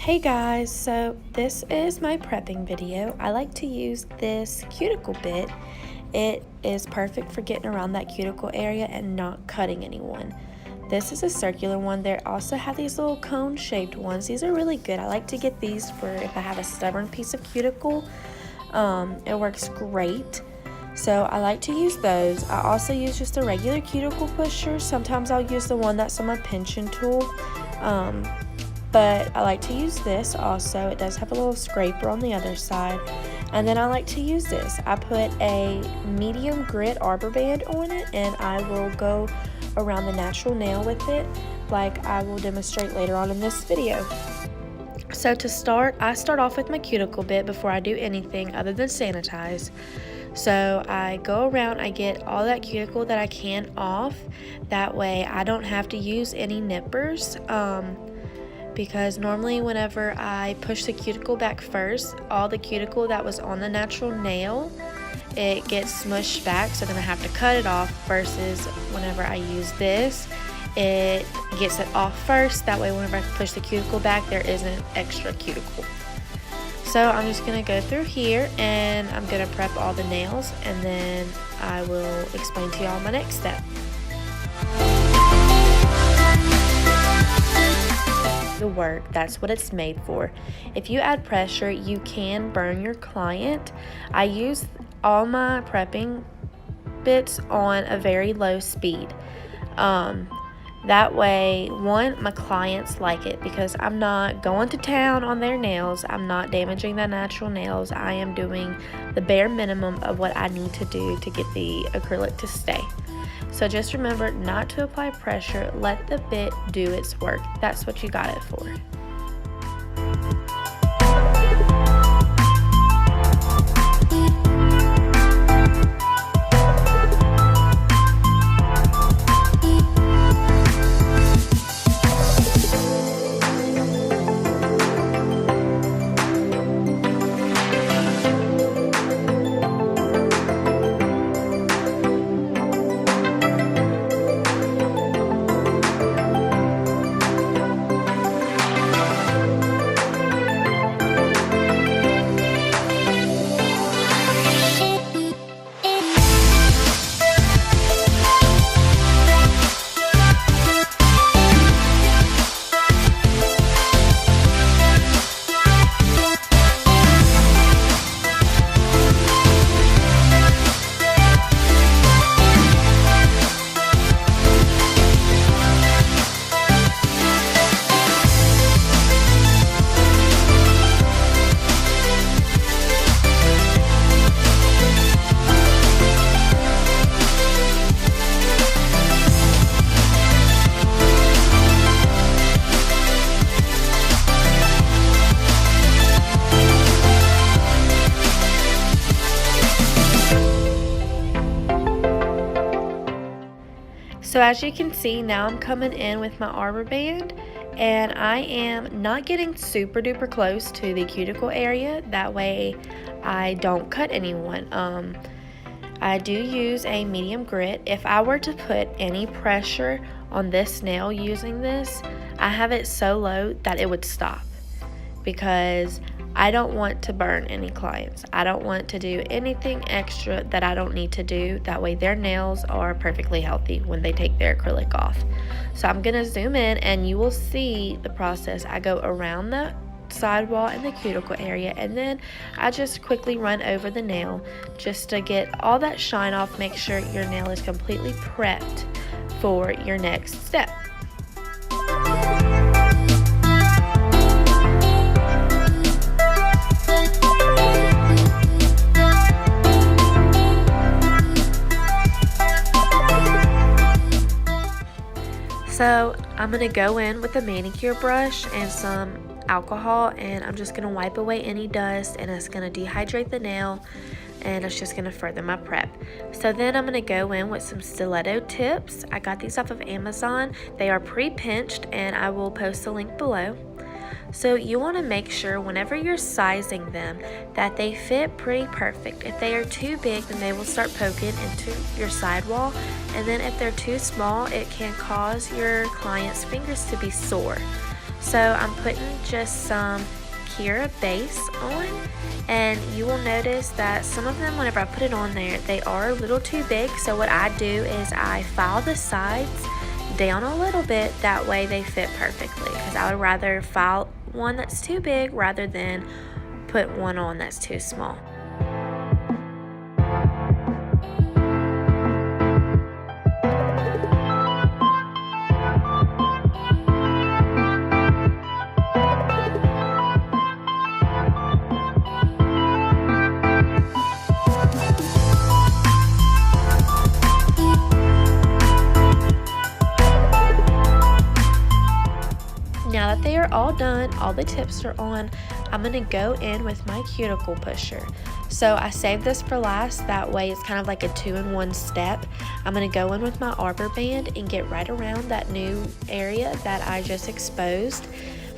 Hey guys, so this is my prepping video. I like to use this cuticle bit. It is perfect for getting around that cuticle area and not cutting anyone. This is a circular one. They also have these little cone shaped ones. These are really good. I like to get these for if I have a stubborn piece of cuticle. It works great. So I like to use those. I also use just a regular cuticle pusher. Sometimes I'll use the one that's on my pinching tool. But I like to use this also. It does have a little scraper on the other side. And then I like to use this. I put a medium grit arbor band on it, and I will go around the natural nail with it like I will demonstrate later on in this video. So to start, I start off with my cuticle bit before I do anything other than sanitize. So I go around, I get all that cuticle that I can off. That way I don't have to use any nippers. Because normally whenever I push the cuticle back first, all the cuticle that was on the natural nail, it gets smushed back, so then I have to cut it off, versus whenever I use this, it gets it off first. That way whenever I push the cuticle back, there isn't extra cuticle. So I'm just going to go through here and I'm going to prep all the nails, and then I will explain to y'all my next step. The work, that's what it's made for. If you add pressure, you can burn your client. I use all my prepping bits on a very low speed. That way, one, my clients like it because I'm not going to town on their nails. I'm not damaging their natural nails. I am doing the bare minimum of what I need to do to get the acrylic to stay. So just remember not to apply pressure. Let the bit do its work. That's what you got it for. So as you can see, now I'm coming in with my arbor band, and I am not getting super duper close to the cuticle area. That way I don't cut anyone. I do use a medium grit. If I were to put any pressure on this nail using this, I have it so low that it would stop, because I don't want to burn any clients. I don't want to do anything extra that I don't need to do. That way their nails are perfectly healthy when they take their acrylic off. So I'm gonna zoom in and you will see the process. I go around the sidewall and the cuticle area, and then I just quickly run over the nail just to get all that shine off. Make sure your nail is completely prepped for your next step. So I'm going to go in with a manicure brush and some alcohol, and I'm just going to wipe away any dust, and it's going to dehydrate the nail, and it's just going to further my prep. So then I'm going to go in with some stiletto tips. I got these off of Amazon. They are pre-pinched, and I will post the link below. So you want to make sure whenever you're sizing them that they fit pretty perfect. If they are too big, then they will start poking into your sidewall, and then if they're too small, it can cause your client's fingers to be sore. So I'm putting just some Kira base on, and you will notice that some of them, whenever I put it on there, they are a little too big. So what I do is I file the sides down a little bit, that way they fit perfectly, because I would rather file one that's too big rather than put one on that's too small. Now that they are all done, all the tips are on, I'm going to go in with my cuticle pusher. So I saved this for last, that way it's kind of like a 2-in-1 step. I'm going to go in with my arbor band and get right around that new area that I just exposed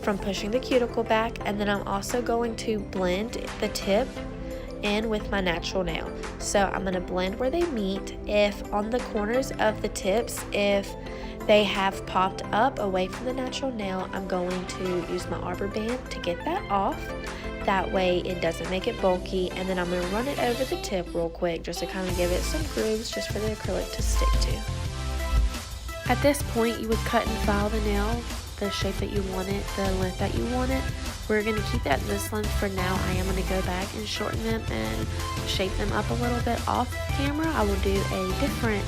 from pushing the cuticle back, and then I'm also going to blend the tip in with my natural nail. So I'm going to blend where they meet. If on the corners of the tips, if they have popped up away from the natural nail, I'm going to use my arbor band to get that off. That way it doesn't make it bulky, and then I'm going to run it over the tip real quick just to kind of give it some grooves just for the acrylic to stick to. At this point, you would cut and file the nail the shape that you want it, the length that you want it. We're going to keep that this length for now. I am going to go back and shorten them and shape them up a little bit off camera. I will do a different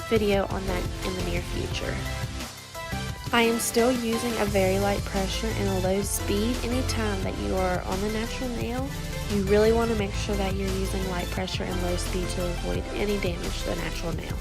video on that in the near future. I am still using a very light pressure and a low speed. Anytime that you are on the natural nail, you really want to make sure that you're using light pressure and low speed to avoid any damage to the natural nail.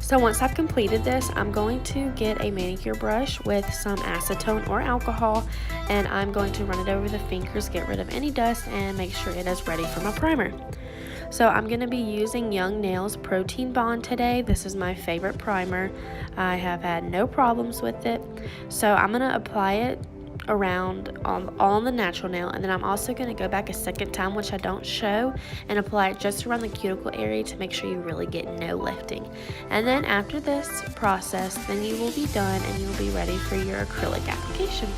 So once I've completed this, I'm going to get a manicure brush with some acetone or alcohol, and I'm going to run it over the fingers, get rid of any dust, and make sure it is ready for my primer. So I'm going to be using Young Nails Protein Bond today. This is my favorite primer. I have had no problems with it. So I'm going to apply it around all on the natural nail, and then I'm also going to go back a second time, which I don't show, and apply it just around the cuticle area to make sure you really get no lifting. And then after this process, then you will be done and you will be ready for your acrylic application.